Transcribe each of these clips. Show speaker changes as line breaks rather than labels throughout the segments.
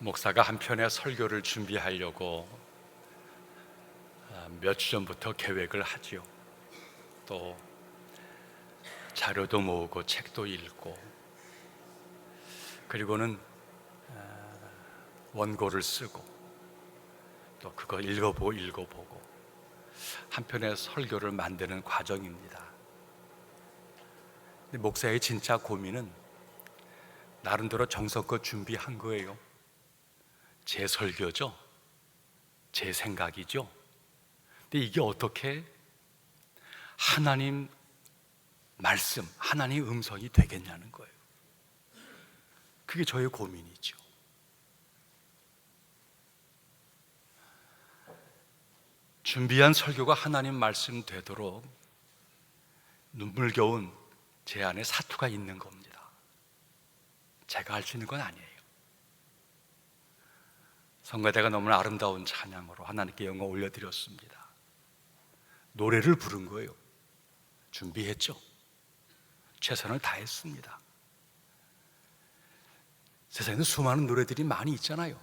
목사가 한 편의 설교를 준비하려고 몇 주 전부터 계획을 하지요. 또 자료도 모으고 책도 읽고, 그리고는 원고를 쓰고 또 그거 읽어보고 한 편의 설교를 만드는 과정입니다. 근데 목사의 진짜 고민은 나름대로 정성껏 준비한 거예요. 제 설교죠, 제 생각이죠. 근데 이게 어떻게 하나님 말씀, 하나님 음성이 되겠냐는 거예요. 그게 저의 고민이죠. 준비한 설교가 하나님 말씀 되도록 눈물겨운 제 안에 사투가 있는 겁니다. 제가 할 수 있는 건 아니에요. 성가대가 너무나 아름다운 찬양으로 하나님께 영광 올려드렸습니다. 노래를 부른 거예요. 준비했죠. 최선을 다했습니다. 세상에는 수많은 노래들이 많이 있잖아요.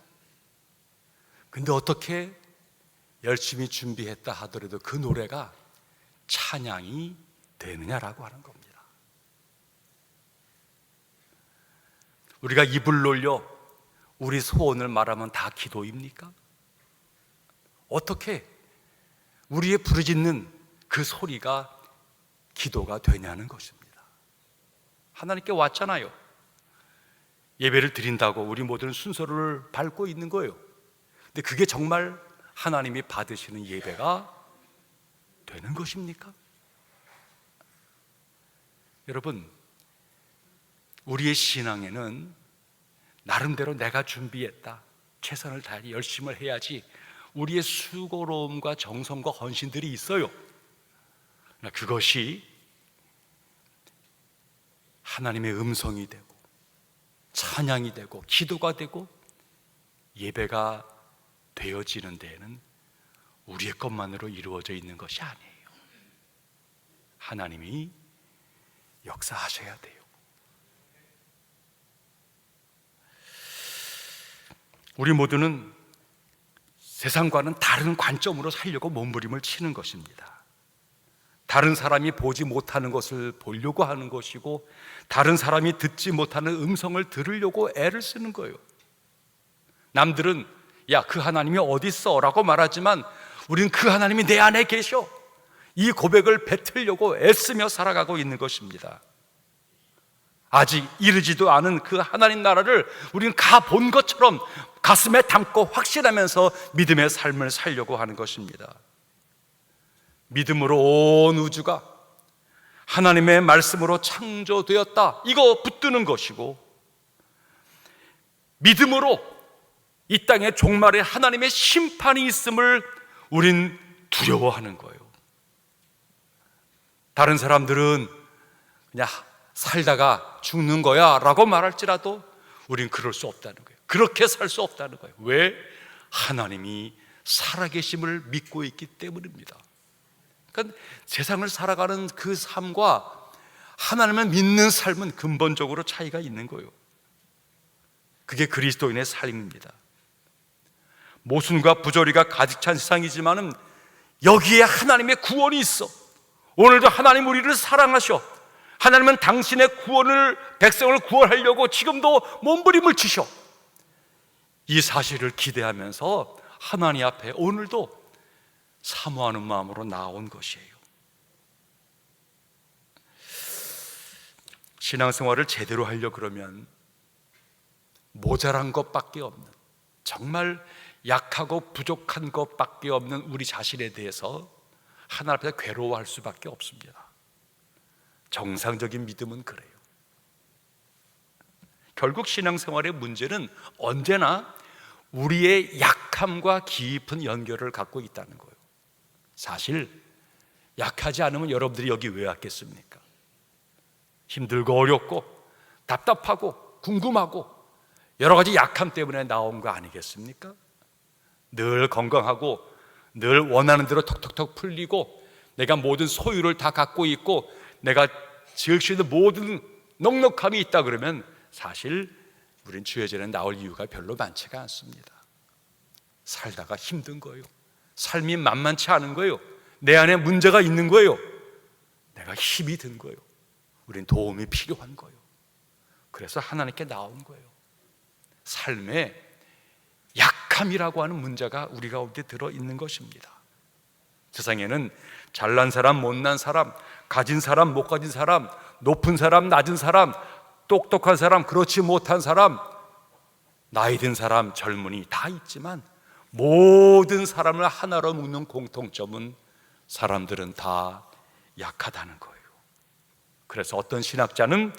근데 어떻게 열심히 준비했다 하더라도 그 노래가 찬양이 되느냐라고 하는 겁니다. 우리가 입을 놀려 우리 소원을 말하면 다 기도입니까? 어떻게 우리의 부르짖는 그 소리가 기도가 되냐는 것입니다. 하나님께 왔잖아요. 예배를 드린다고 우리 모두는 순서를 밟고 있는 거예요. 근데 그게 정말 하나님이 받으시는 예배가 되는 것입니까? 여러분, 우리의 신앙에는 나름대로 내가 준비했다, 최선을 다해 열심히 해야지, 우리의 수고로움과 정성과 헌신들이 있어요. 그것이 하나님의 음성이 되고 찬양이 되고 기도가 되고 예배가 되어지는 데에는 우리의 것만으로 이루어져 있는 것이 아니에요. 하나님이 역사하셔야 돼요. 우리 모두는 세상과는 다른 관점으로 살려고 몸부림을 치는 것입니다. 다른 사람이 보지 못하는 것을 보려고 하는 것이고, 다른 사람이 듣지 못하는 음성을 들으려고 애를 쓰는 거예요. 남들은 야, 그 하나님이 어디 있어? 라고 말하지만 우리는 그 하나님이 내 안에 계셔, 이 고백을 뱉으려고 애쓰며 살아가고 있는 것입니다. 아직 이르지도 않은 그 하나님 나라를 우리는 가본 것처럼 가슴에 담고 확신하면서 믿음의 삶을 살려고 하는 것입니다. 믿음으로 온 우주가 하나님의 말씀으로 창조되었다, 이거 붙드는 것이고, 믿음으로 이 땅의 종말에 하나님의 심판이 있음을 우린 두려워하는 거예요. 다른 사람들은 그냥 살다가 죽는 거야 라고 말할지라도 우린 그럴 수 없다는 거예요. 그렇게 살 수 없다는 거예요. 왜? 하나님이 살아계심을 믿고 있기 때문입니다. 그러니까 세상을 살아가는 그 삶과 하나님을 믿는 삶은 근본적으로 차이가 있는 거예요. 그게 그리스도인의 삶입니다. 모순과 부조리가 가득 찬 세상이지만은 여기에 하나님의 구원이 있어. 오늘도 하나님 우리를 사랑하셔. 하나님은 당신의 구원을, 백성을 구원하려고 지금도 몸부림을 치셔. 이 사실을 기대하면서 하나님 앞에 오늘도 사모하는 마음으로 나온 것이에요. 신앙생활을 제대로 하려고 그러면 모자란 것밖에 없는, 정말 약하고 부족한 것밖에 없는 우리 자신에 대해서 하나님 앞에서 괴로워할 수밖에 없습니다. 정상적인 믿음은 그래요. 결국 신앙생활의 문제는 언제나 우리의 약함과 깊은 연결을 갖고 있다는 거예요. 사실 약하지 않으면 여러분들이 여기 왜 왔겠습니까? 힘들고 어렵고 답답하고 궁금하고 여러 가지 약함 때문에 나온 거 아니겠습니까? 늘 건강하고 늘 원하는 대로 톡톡톡 풀리고 내가 모든 소유를 다 갖고 있고 내가 지을 수 있는 모든 넉넉함이 있다 그러면 사실 우린 주의 전에 나올 이유가 별로 많지가 않습니다. 살다가 힘든 거예요. 삶이 만만치 않은 거예요. 내 안에 문제가 있는 거예요. 내가 힘이 든 거예요. 우린 도움이 필요한 거예요. 그래서 하나님께 나온 거예요. 삶에 약함이라고 하는 문제가 우리 가운데 들어있는 것입니다. 세상에는 잘난 사람, 못난 사람, 가진 사람, 못 가진 사람, 높은 사람, 낮은 사람, 똑똑한 사람, 그렇지 못한 사람, 나이 든 사람, 젊은이 다 있지만 모든 사람을 하나로 묶는 공통점은 사람들은 다 약하다는 거예요. 그래서 어떤 신학자는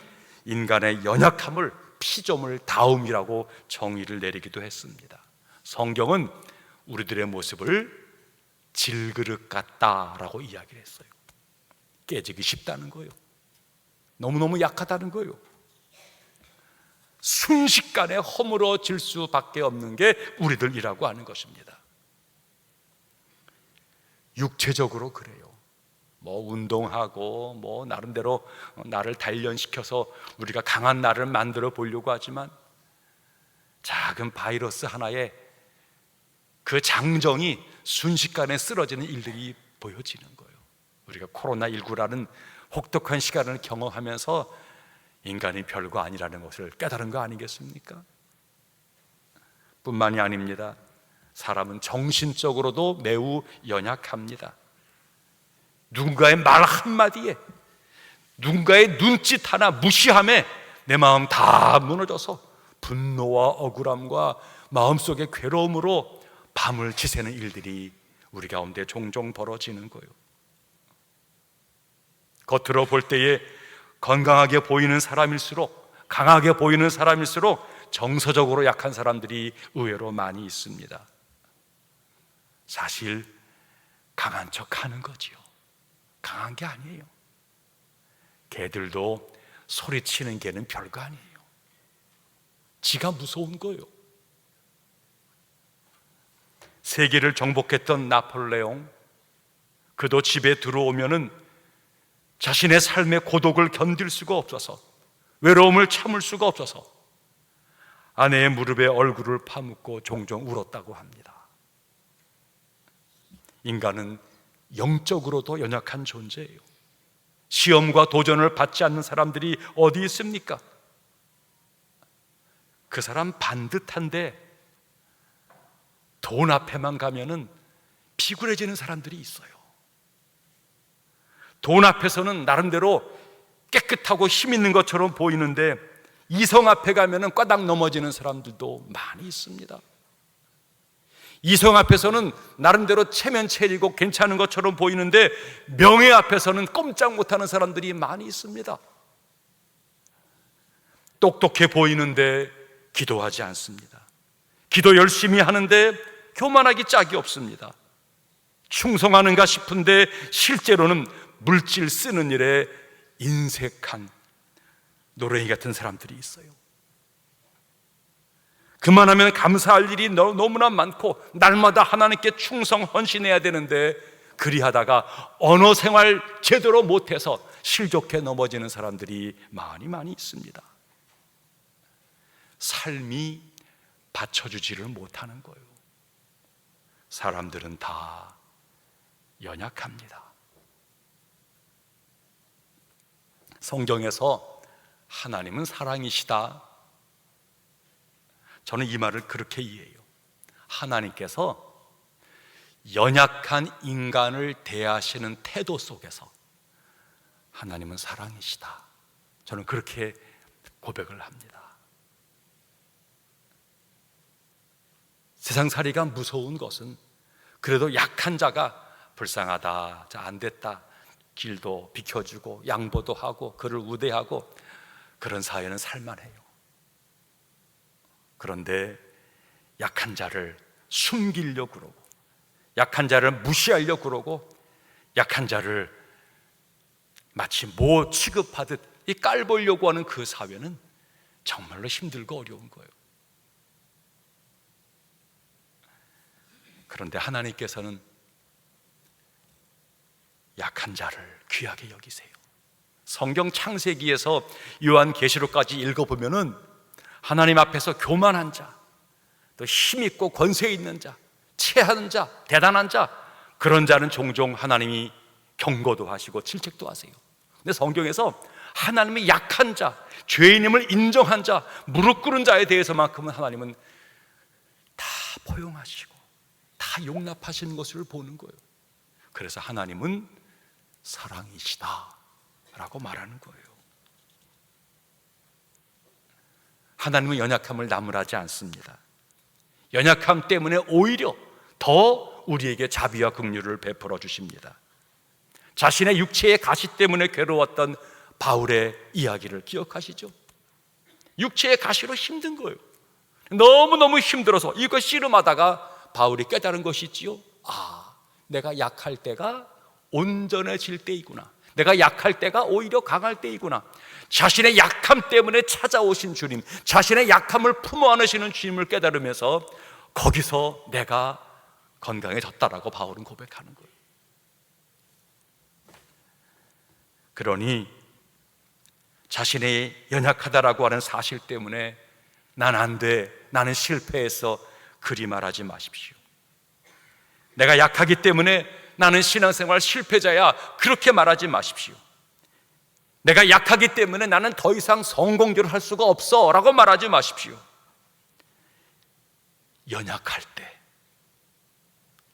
인간의 연약함을 피조물 다움이라고 정의를 내리기도 했습니다. 성경은 우리들의 모습을 질그릇 같다라고 이야기를 했어요. 깨지기 쉽다는 거예요. 너무너무 약하다는 거예요. 순식간에 허물어질 수밖에 없는 게 우리들이라고 하는 것입니다. 육체적으로 그래요. 뭐 운동하고 뭐 나름대로 나를 단련시켜서 우리가 강한 나를 만들어 보려고 하지만 작은 바이러스 하나에 그 장정이 순식간에 쓰러지는 일들이 보여지는 거예요. 우리가 코로나19라는 혹독한 시간을 경험하면서 인간이 별거 아니라는 것을 깨달은 거 아니겠습니까? 뿐만이 아닙니다. 사람은 정신적으로도 매우 연약합니다. 누군가의 말 한마디에, 누군가의 눈짓 하나 무시함에 내 마음 다 무너져서 분노와 억울함과 마음속의 괴로움으로 밤을 지새는 일들이 우리 가운데 종종 벌어지는 거예요. 겉으로 볼 때에 건강하게 보이는 사람일수록, 강하게 보이는 사람일수록 정서적으로 약한 사람들이 의외로 많이 있습니다. 사실 강한 척 하는 거지요. 강한 게 아니에요. 개들도 소리치는 개는 별거 아니에요. 지가 무서운 거예요. 세계를 정복했던 나폴레옹, 그도 집에 들어오면은 자신의 삶의 고독을 견딜 수가 없어서, 외로움을 참을 수가 없어서 아내의 무릎에 얼굴을 파묻고 종종 울었다고 합니다. 인간은 영적으로도 연약한 존재예요. 시험과 도전을 받지 않는 사람들이 어디 있습니까? 그 사람 반듯한데 돈 앞에만 가면은 비굴해지는 사람들이 있어요. 돈 앞에서는 나름대로 깨끗하고 힘 있는 것처럼 보이는데 이성 앞에 가면은 꽈당 넘어지는 사람들도 많이 있습니다. 이성 앞에서는 나름대로 체면체리고 괜찮은 것처럼 보이는데 명예 앞에서는 꼼짝 못하는 사람들이 많이 있습니다. 똑똑해 보이는데 기도하지 않습니다. 기도 열심히 하는데 교만하기 짝이 없습니다. 충성하는가 싶은데 실제로는 물질 쓰는 일에 인색한 노랭이 같은 사람들이 있어요. 그만하면 감사할 일이 너무나 많고 날마다 하나님께 충성 헌신해야 되는데 그리하다가 언어 생활 제대로 못해서 실족해 넘어지는 사람들이 많이 있습니다. 삶이 받쳐주지를 못하는 거예요. 사람들은 다 연약합니다. 성경에서 하나님은 사랑이시다, 저는 이 말을 그렇게 이해해요. 하나님께서 연약한 인간을 대하시는 태도 속에서 하나님은 사랑이시다, 저는 그렇게 고백을 합니다. 세상살이가 무서운 것은 그래도 약한 자가 불쌍하다, 자, 안 됐다, 길도 비켜주고 양보도 하고 그를 우대하고 그런 사회는 살만해요. 그런데 약한 자를 숨기려고 그러고 약한 자를 무시하려고 그러고 약한 자를 마치 뭐 취급하듯 이 깔보려고 하는 그 사회는 정말로 힘들고 어려운 거예요. 그런데 하나님께서는 약한 자를 귀하게 여기세요. 성경 창세기에서 요한계시록까지 읽어보면은 하나님 앞에서 교만한 자, 또 힘있고 권세 있는 자, 체하는 자, 대단한 자, 그런 자는 종종 하나님이 경고도 하시고 질책도 하세요. 근데 성경에서 하나님의 약한 자, 죄인임을 인정한 자, 무릎 꿇은 자에 대해서만큼은 하나님은 다 포용하시고 다 용납하시는 것을 보는 거예요. 그래서 하나님은 사랑이시다 라고 말하는 거예요. 하나님은 연약함을 나무라지 않습니다. 연약함 때문에 오히려 더 우리에게 자비와 긍휼을 베풀어 주십니다. 자신의 육체의 가시 때문에 괴로웠던 바울의 이야기를 기억하시죠? 육체의 가시로 힘든 거예요. 너무너무 힘들어서 이거 씨름하다가 바울이 깨달은 것이지요. 아, 내가 약할 때가 온전해질 때이구나. 내가 약할 때가 오히려 강할 때이구나. 자신의 약함 때문에 찾아오신 주님, 자신의 약함을 품어 안으시는 주님을 깨달으면서 거기서 내가 건강해졌다라고 바울은 고백하는 거예요. 그러니 자신이 연약하다라고 하는 사실 때문에 난 안 돼, 나는 실패해서 그리 말하지 마십시오. 내가 약하기 때문에 나는 신앙생활 실패자야, 그렇게 말하지 마십시오. 내가 약하기 때문에 나는 더 이상 성공적으로 할 수가 없어 라고 말하지 마십시오. 연약할 때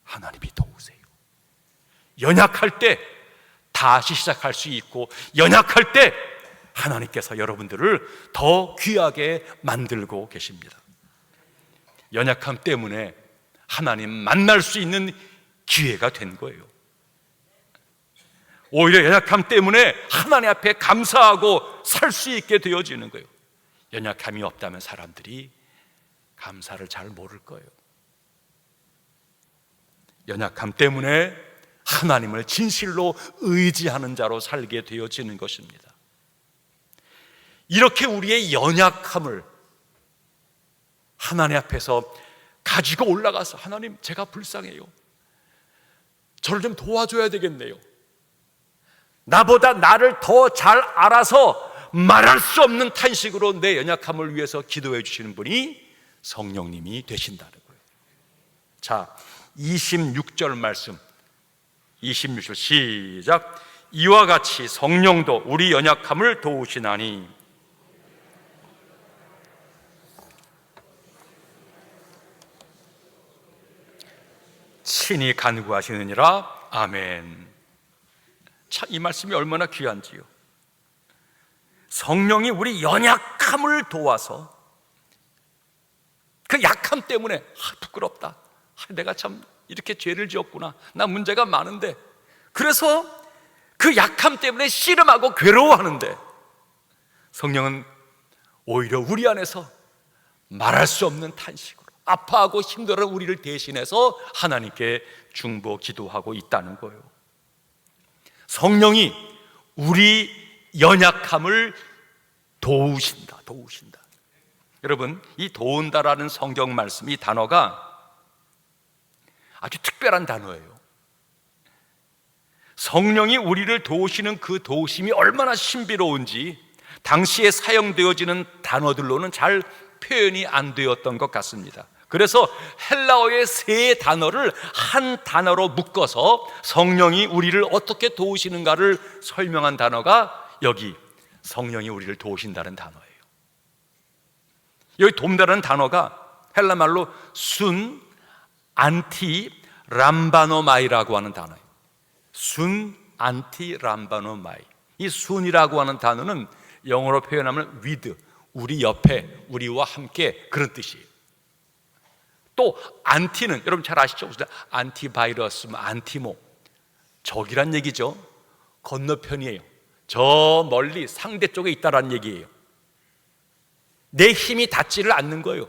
하나님이 도우세요. 연약할 때 다시 시작할 수 있고, 연약할 때 하나님께서 여러분들을 더 귀하게 만들고 계십니다. 연약함 때문에 하나님 만날 수 있는 기회가 된 거예요. 오히려 연약함 때문에 하나님 앞에 감사하고 살 수 있게 되어지는 거예요. 연약함이 없다면 사람들이 감사를 잘 모를 거예요. 연약함 때문에 하나님을 진실로 의지하는 자로 살게 되어지는 것입니다. 이렇게 우리의 연약함을 하나님 앞에서 가지고 올라가서, 하나님, 제가 불쌍해요, 저를 좀 도와줘야 되겠네요, 나보다 나를 더 잘 알아서 말할 수 없는 탄식으로 내 연약함을 위해서 기도해 주시는 분이 성령님이 되신다는 거예요. 자, 26절 말씀, 26절 시작. 이와 같이 성령도 우리 연약함을 도우시나니. 친히 간구하시느니라. 아멘. 참, 이 말씀이 얼마나 귀한지요. 성령이 우리 연약함을 도와서, 그 약함 때문에 부끄럽다, 내가 참 이렇게 죄를 지었구나, 나 문제가 많은데, 그래서 그 약함 때문에 씨름하고 괴로워하는데 성령은 오히려 우리 안에서 말할 수 없는 탄식으로 아파하고 힘들어하는 우리를 대신해서 하나님께 중보 기도하고 있다는 거예요. 성령이 우리 연약함을 도우신다. 여러분, 이 도운다라는 성경 말씀, 이 단어가 아주 특별한 단어예요. 성령이 우리를 도우시는 그 도우심이 얼마나 신비로운지 당시에 사용되어지는 단어들로는 잘 표현이 안 되었던 것 같습니다. 그래서 헬라어의 세 단어를 한 단어로 묶어서 성령이 우리를 어떻게 도우시는가를 설명한 단어가 여기 성령이 우리를 도우신다는 단어예요. 여기 도움다라는 단어가 헬라말로 순 안티 람바노마이라고 하는 단어예요. 순 안티 람바노마이. 이 순이라고 하는 단어는 영어로 표현하면 with, 우리 옆에, 우리와 함께, 그런 뜻이에요. 또 안티는 여러분 잘 아시죠? 안티바이러스, 안티모, 적이란 얘기죠. 건너편이에요. 저 멀리 상대 쪽에 있다라는 얘기예요. 내 힘이 닿지를 않는 거예요.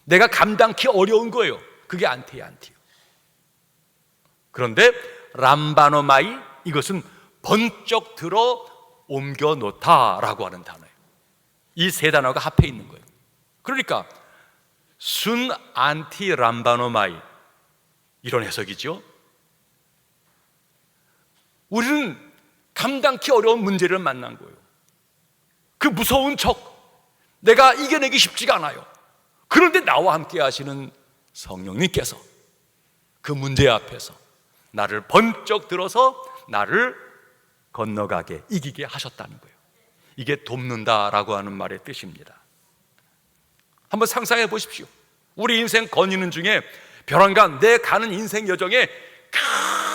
내가 감당하기 어려운 거예요. 그게 안티예요, 안티. 그런데 람바노마이, 이것은 번쩍 들어 옮겨 놓다라고 하는 단어예요. 이 세 단어가 합해 있는 거예요. 그러니까 순 안티 람바노마이, 이런 해석이죠. 우리는 감당하기 어려운 문제를 만난 거예요. 그 무서운 적, 내가 이겨내기 쉽지가 않아요. 그런데 나와 함께 하시는 성령님께서 그 문제 앞에서 나를 번쩍 들어서 나를 건너가게, 이기게 하셨다는 거예요. 이게 돕는다라고 하는 말의 뜻입니다. 한번 상상해 보십시오. 우리 인생 거니는 중에 벼랑간 내 가는 인생 여정에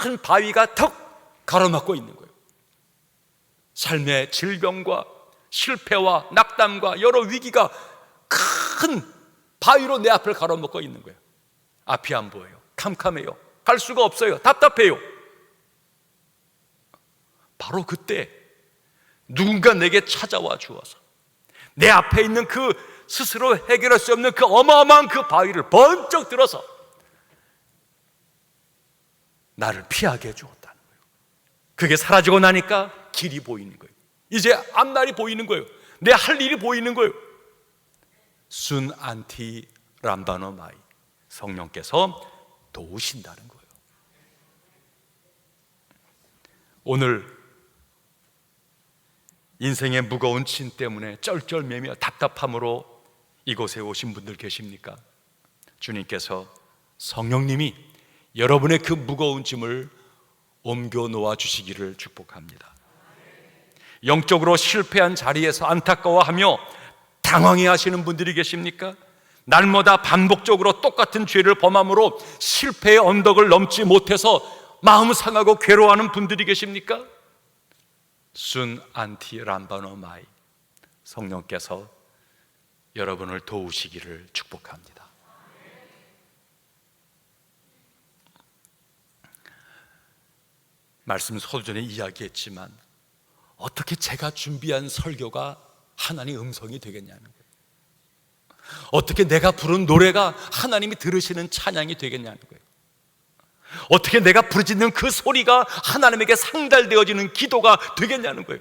큰 바위가 턱 가로막고 있는 거예요. 삶의 질병과 실패와 낙담과 여러 위기가 큰 바위로 내 앞을 가로막고 있는 거예요. 앞이 안 보여요. 캄캄해요. 갈 수가 없어요. 답답해요. 바로 그때 누군가 내게 찾아와 주어서 내 앞에 있는 그 스스로 해결할 수 없는 그 어마어마한 그 바위를 번쩍 들어서 나를 피하게 해주었다는 거예요. 그게 사라지고 나니까 길이 보이는 거예요. 이제 앞날이 보이는 거예요. 내 할 일이 보이는 거예요. 순 안티 람바노 마이, 성령께서 도우신다는 거예요. 오늘 인생의 무거운 짐 때문에 쩔쩔매며 답답함으로 이곳에 오신 분들 계십니까? 주님께서, 성령님이 여러분의 그 무거운 짐을 옮겨 놓아 주시기를 축복합니다. 영적으로 실패한 자리에서 안타까워하며 당황해 하시는 분들이 계십니까? 날마다 반복적으로 똑같은 죄를 범함으로 실패의 언덕을 넘지 못해서 마음 상하고 괴로워하는 분들이 계십니까? 순 안티 람바노 마이, 성령께서 여러분을 도우시기를 축복합니다. 말씀 서두전에 이야기했지만 어떻게 제가 준비한 설교가 하나님의 음성이 되겠냐는 거예요. 어떻게 내가 부른 노래가 하나님이 들으시는 찬양이 되겠냐는 거예요. 어떻게 내가 부르짖는 그 소리가 하나님에게 상달되어지는 기도가 되겠냐는 거예요.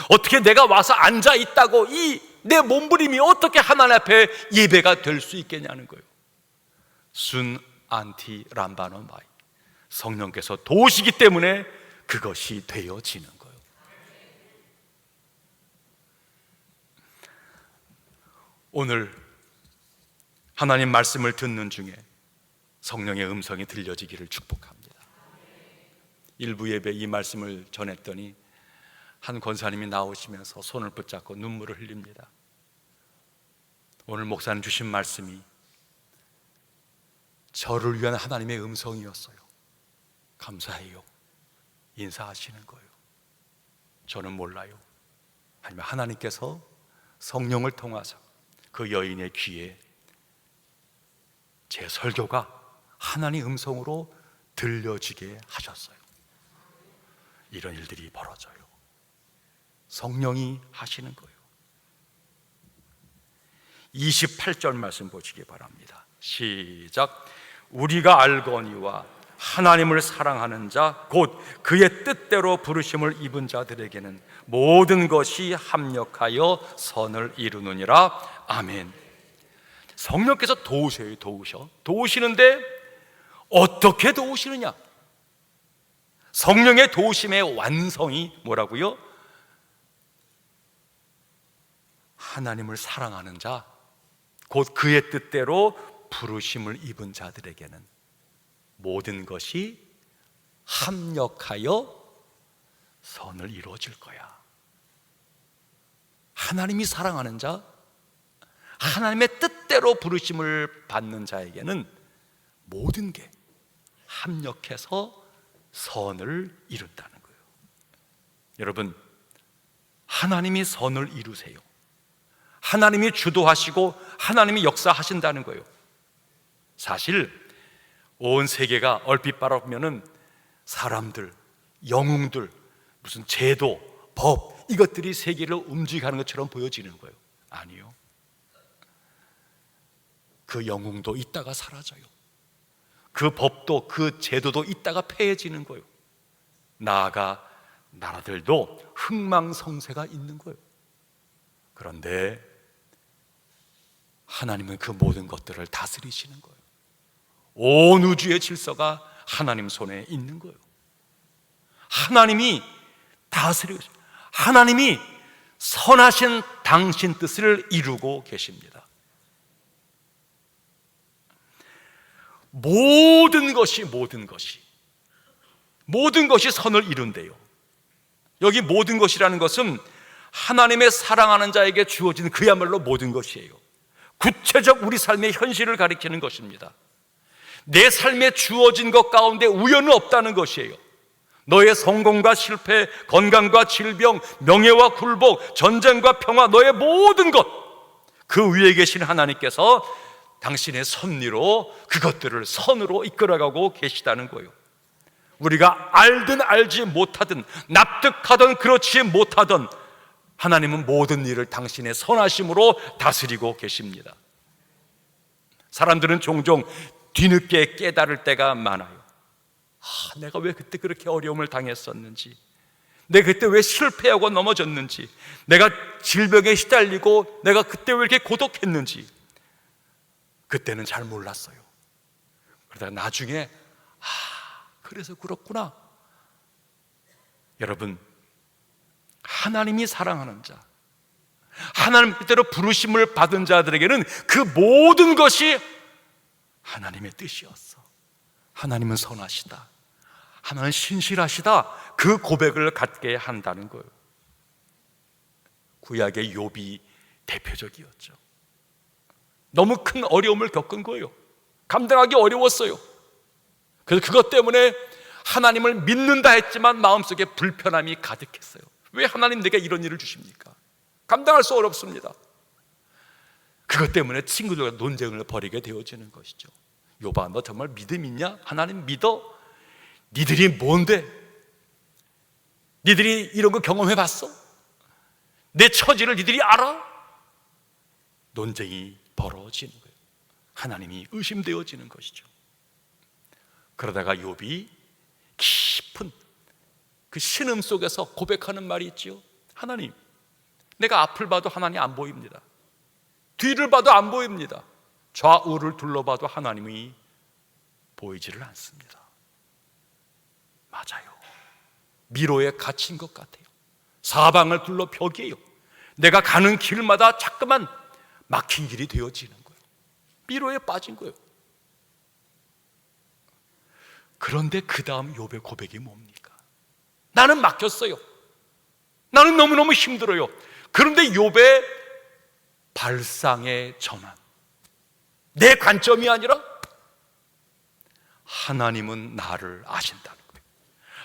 어떻게 내가 와서 앉아 있다고 이 내 몸부림이 어떻게 하나님 앞에 예배가 될 수 있겠냐는 거예요. 순 안티 람바노 마이, 성령께서 도우시기 때문에 그것이 되어지는 거예요. 오늘 하나님 말씀을 듣는 중에 성령의 음성이 들려지기를 축복합니다. 일부 예배 이 말씀을 전했더니 한 권사님이 나오시면서 손을 붙잡고 눈물을 흘립니다. 오늘 목사님 주신 말씀이 저를 위한 하나님의 음성이었어요. 감사해요. 인사하시는 거예요. 저는 몰라요. 아니면 하나님께서 성령을 통해서 그 여인의 귀에 제 설교가 하나님의 음성으로 들려지게 하셨어요. 이런 일들이 벌어져요. 성령이 하시는 거예요. 28절 말씀 보시기 바랍니다. 시작. 우리가 알거니와 하나님을 사랑하는 자 곧 그의 뜻대로 부르심을 입은 자들에게는 모든 것이 합력하여 선을 이루느니라. 아멘. 성령께서 도우셔요. 도우시는데 어떻게 도우시느냐? 성령의 도우심의 완성이 뭐라고요? 하나님을 사랑하는 자 곧 그의 뜻대로 부르심을 입은 자들에게는 모든 것이 합력하여 선을 이루어질 거야. 하나님이 사랑하는 자, 하나님의 뜻대로 부르심을 받는 자에게는 모든 게 합력해서 선을 이룬다는 거예요. 여러분, 하나님이 선을 이루세요. 하나님이 주도하시고 하나님이 역사하신다는 거예요. 사실 온 세계가 얼핏 바라보면은 사람들, 영웅들, 무슨 제도, 법, 이것들이 세계를 움직이는 것처럼 보여지는 거예요. 아니요. 그 영웅도 있다가 사라져요. 그 법도, 그 제도도 있다가 폐해지는 거예요. 나아가 나라들도 흥망성쇠가 있는 거예요. 그런데 하나님은 그 모든 것들을 다스리시는 거예요. 온 우주의 질서가 하나님 손에 있는 거예요. 하나님이 다스리고, 하나님이 선하신 당신 뜻을 이루고 계십니다. 모든 것이 선을 이룬대요. 여기 모든 것이라는 것은 하나님의 사랑하는 자에게 주어진 그야말로 모든 것이에요. 구체적 우리 삶의 현실을 가리키는 것입니다. 내 삶에 주어진 것 가운데 우연은 없다는 것이에요. 너의 성공과 실패, 건강과 질병, 명예와 굴복, 전쟁과 평화, 너의 모든 것, 그 위에 계신 하나님께서 당신의 섭리로 그것들을 선으로 이끌어가고 계시다는 거예요. 우리가 알든 알지 못하든, 납득하든 그렇지 못하든 하나님은 모든 일을 당신의 선하심으로 다스리고 계십니다. 사람들은 종종 뒤늦게 깨달을 때가 많아요. 내가 왜 그때 그렇게 어려움을 당했었는지, 내가 그때 왜 실패하고 넘어졌는지, 내가 질병에 시달리고 내가 그때 왜 이렇게 고독했는지 그때는 잘 몰랐어요. 그러다가 나중에 그래서 그렇구나. 여러분, 하나님이 사랑하는 자, 하나님 뜻대로 부르심을 받은 자들에게는 그 모든 것이 하나님의 뜻이었어. 하나님은 선하시다, 하나님은 신실하시다, 그 고백을 갖게 한다는 거예요. 구약의 욥이 대표적이었죠. 너무 큰 어려움을 겪은 거예요. 감당하기 어려웠어요. 그래서 그것 때문에 하나님을 믿는다 했지만 마음속에 불편함이 가득했어요. 왜 하나님 내게 이런 일을 주십니까? 감당할 수 어렵습니다. 그것 때문에 친구들과 논쟁을 벌이게 되어지는 것이죠. 욥아, 너 정말 믿음 있냐? 하나님 믿어? 니들이 뭔데? 니들이 이런 거 경험해 봤어? 내 처지를 니들이 알아? 논쟁이 벌어지는 거예요. 하나님이 의심되어지는 것이죠. 그러다가 욥이 깊은 그 신음 속에서 고백하는 말이 있지요. 하나님, 내가 앞을 봐도 하나님 안 보입니다. 뒤를 봐도 안 보입니다. 좌우를 둘러봐도 하나님이 보이지를 않습니다. 맞아요. 미로에 갇힌 것 같아요. 사방을 둘러 벽이에요. 내가 가는 길마다 자꾸만 막힌 길이 되어지는 거예요. 미로에 빠진 거예요. 그런데 그 다음 욥의 고백이 뭡니까? 나는 막혔어요. 나는 너무너무 힘들어요. 그런데 욥의 발상의 전환, 내 관점이 아니라 하나님은 나를 아신다는 거예요.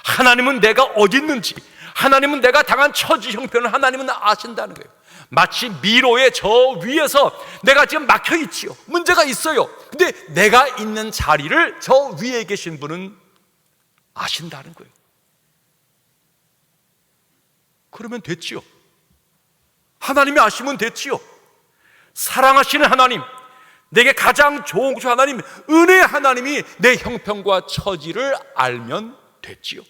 하나님은 내가 어디 있는지, 하나님은 내가 당한 처지 형편을 하나님은 아신다는 거예요. 마치 미로의 저 위에서 내가 지금 막혀 있지요. 문제가 있어요. 근데 내가 있는 자리를 저 위에 계신 분은 아신다는 거예요. 그러면 됐지요. 하나님이 아시면 됐지요. 사랑하시는 하나님, 내게 가장 좋은 곳이 하나님, 은혜의 하나님이 내 형편과 처지를 알면 됐지요.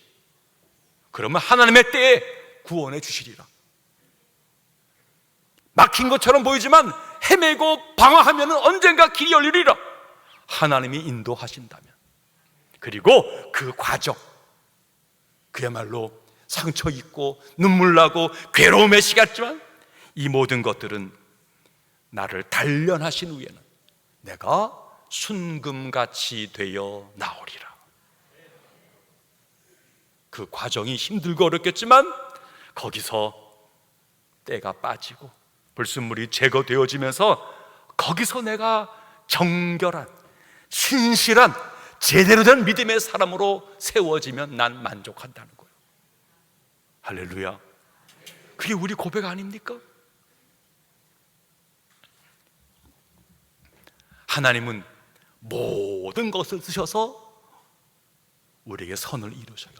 그러면 하나님의 때에 구원해 주시리라. 막힌 것처럼 보이지만 헤매고 방황하면 언젠가 길이 열리리라. 하나님이 인도하신다면. 그리고 그 과정, 그야말로 상처 있고 눈물 나고 괴로움의 시간이지만 이 모든 것들은 나를 단련하신 후에는 내가 순금같이 되어 나오리라. 그 과정이 힘들고 어렵겠지만 거기서 때가 빠지고 불순물이 제거되어지면서 거기서 내가 정결한, 신실한, 제대로 된 믿음의 사람으로 세워지면 난 만족한다는 거예요. 할렐루야. 그게 우리 고백 아닙니까? 하나님은 모든 것을 쓰셔서 우리에게 선을 이루셔요.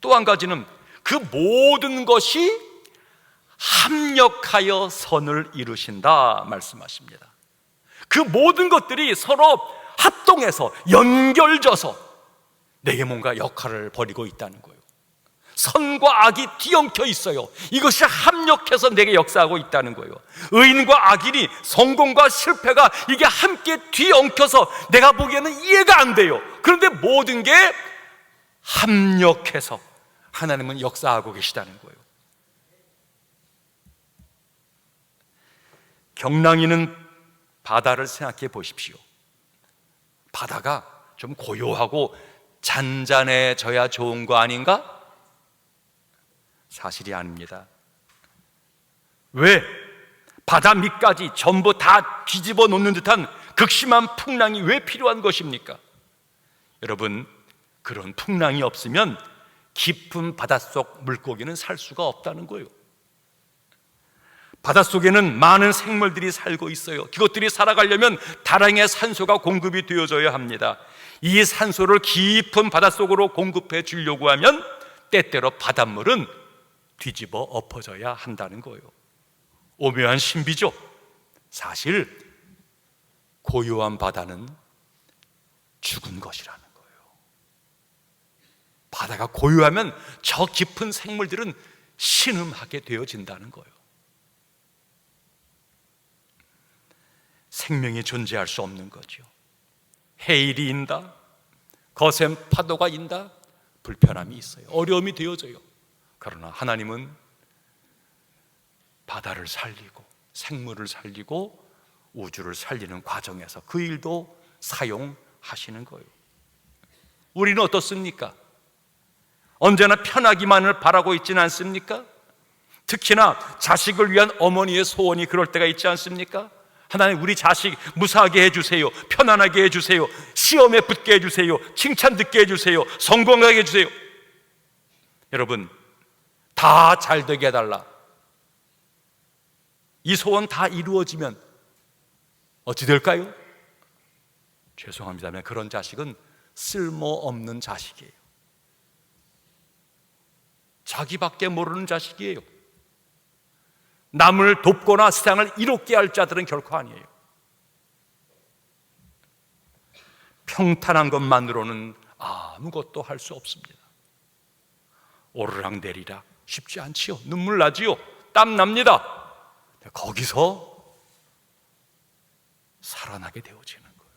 또 한 가지는 그 모든 것이 합력하여 선을 이루신다 말씀하십니다. 그 모든 것들이 서로 합동해서 연결져서 내게 뭔가 역할을 벌이고 있다는 거예요. 선과 악이 뒤엉켜 있어요. 이것이 합력해서 내게 역사하고 있다는 거예요. 의인과 악인이, 성공과 실패가 이게 함께 뒤엉켜서 내가 보기에는 이해가 안 돼요. 그런데 모든 게 합력해서 하나님은 역사하고 계시다는 거예요. 경랑이는 바다를 생각해 보십시오. 바다가 좀 고요하고 잔잔해져야 좋은 거 아닌가? 사실이 아닙니다. 왜? 바다 밑까지 전부 다 뒤집어 놓는 듯한 극심한 풍랑이 왜 필요한 것입니까? 여러분, 그런 풍랑이 없으면 깊은 바닷속 물고기는 살 수가 없다는 거예요. 바닷속에는 많은 생물들이 살고 있어요. 그것들이 살아가려면 다량의 산소가 공급이 되어져야 합니다. 이 산소를 깊은 바닷속으로 공급해 주려고 하면 때때로 바닷물은 뒤집어 엎어져야 한다는 거예요. 오묘한 신비죠. 사실 고요한 바다는 죽은 것이라는 거예요. 바다가 고요하면 저 깊은 생물들은 신음하게 되어진다는 거예요. 생명이 존재할 수 없는 거죠. 해일이 인다, 거센 파도가 인다, 불편함이 있어요. 어려움이 되어져요. 그러나 하나님은 바다를 살리고 생물을 살리고 우주를 살리는 과정에서 그 일도 사용하시는 거예요. 우리는 어떻습니까? 언제나 편하기만을 바라고 있지는 않습니까? 특히나 자식을 위한 어머니의 소원이 그럴 때가 있지 않습니까? 하나님, 우리 자식 무사하게 해주세요. 편안하게 해주세요. 시험에 붙게 해주세요. 칭찬 듣게 해주세요. 성공하게 해주세요. 여러분, 다 잘 되게 해달라. 이 소원 다 이루어지면 어찌 될까요? 죄송합니다만 그런 자식은 쓸모없는 자식이에요. 자기밖에 모르는 자식이에요. 남을 돕거나 세상을 이롭게 할 자들은 결코 아니에요. 평탄한 것만으로는 아무것도 할 수 없습니다. 오르락내리락 쉽지 않지요. 눈물 나지요. 땀 납니다. 거기서 살아나게 되어지는 거예요.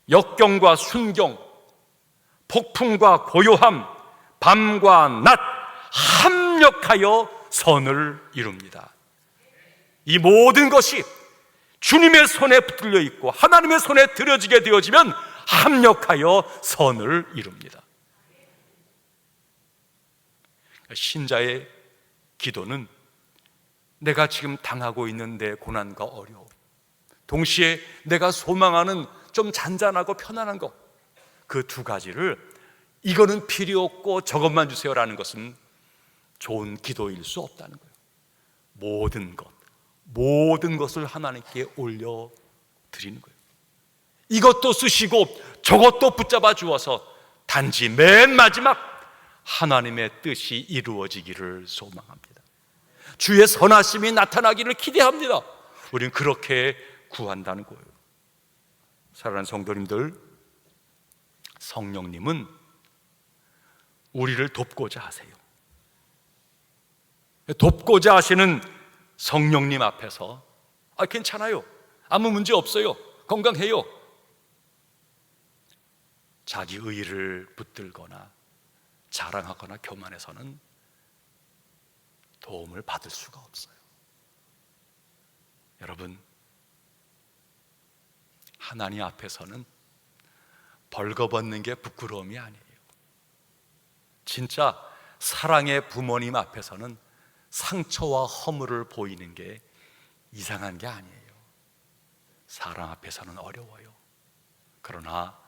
역경과 순경, 폭풍과 고요함, 밤과 낮 합력하여 선을 이룹니다. 이 모든 것이 주님의 손에 붙들려 있고 하나님의 손에 들여지게 되어지면 합력하여 선을 이룹니다. 신자의 기도는 내가 지금 당하고 있는 내 고난과 어려움, 동시에 내가 소망하는 좀 잔잔하고 편안한 것, 그 두 가지를 이거는 필요 없고 저것만 주세요라는 것은 좋은 기도일 수 없다는 거예요. 모든 것을 하나님께 올려드리는 거예요. 이것도 쓰시고 저것도 붙잡아 주어서 단지 맨 마지막 하나님의 뜻이 이루어지기를 소망합니다. 주의 선하심이 나타나기를 기대합니다. 우리는 그렇게 구한다는 거예요. 사랑하는 성도님들, 성령님은 우리를 돕고자 하세요. 돕고자 하시는 성령님 앞에서 괜찮아요, 아무 문제 없어요, 건강해요, 자기 의의를 붙들거나 자랑하거나 교만해서는 도움을 받을 수가 없어요. 여러분, 하나님 앞에서는 벌거벗는 게 부끄러움이 아니에요. 진짜 사랑의 부모님 앞에서는 상처와 허물을 보이는 게 이상한 게 아니에요. 사랑 앞에서는 어려워요. 그러나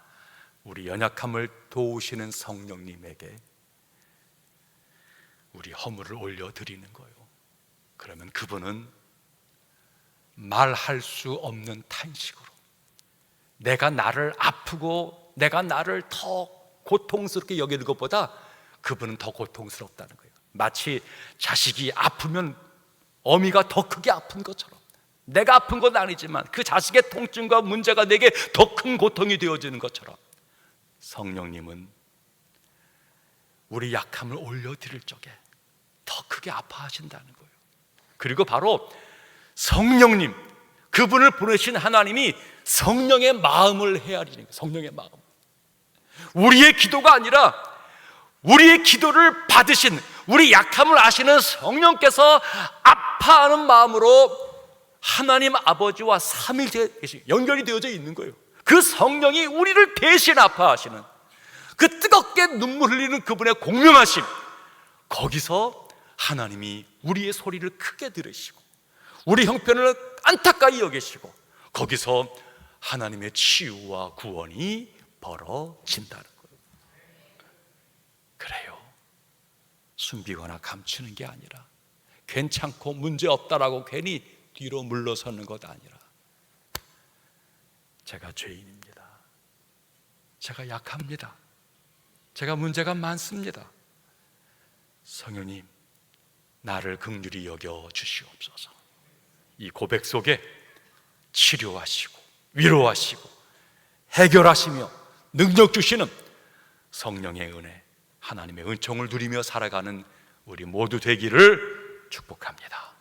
우리 연약함을 도우시는 성령님에게 우리 허물을 올려드리는 거예요. 그러면 그분은 말할 수 없는 탄식으로 내가 나를 아프고 내가 나를 더 고통스럽게 여기는 것보다 그분은 더 고통스럽다는 거예요. 마치 자식이 아프면 어미가 더 크게 아픈 것처럼, 내가 아픈 건 아니지만 그 자식의 통증과 문제가 내게 더 큰 고통이 되어지는 것처럼 성령님은 우리 약함을 올려드릴 적에 더 크게 아파하신다는 거예요. 그리고 바로 성령님, 그분을 보내신 하나님이 성령의 마음을 헤아리는 거예요. 성령의 마음. 우리의 기도가 아니라 우리의 기도를 받으신, 우리 약함을 아시는 성령께서 아파하는 마음으로 하나님 아버지와 삼위일체 연결이 되어져 있는 거예요. 그 성령이 우리를 대신 아파하시는 그 뜨겁게 눈물 흘리는 그분의 공명하심, 거기서 하나님이 우리의 소리를 크게 들으시고 우리 형편을 안타까이 여기시고 거기서 하나님의 치유와 구원이 벌어진다는 거예요. 그래요. 숨기거나 감추는 게 아니라, 괜찮고 문제없다라고 괜히 뒤로 물러서는 것 아니라, 제가 죄인입니다. 제가 약합니다. 제가 문제가 많습니다. 성령님, 나를 긍휼히 여겨 주시옵소서. 이 고백 속에 치료하시고 위로하시고 해결하시며 능력 주시는 성령의 은혜, 하나님의 은총을 누리며 살아가는 우리 모두 되기를 축복합니다.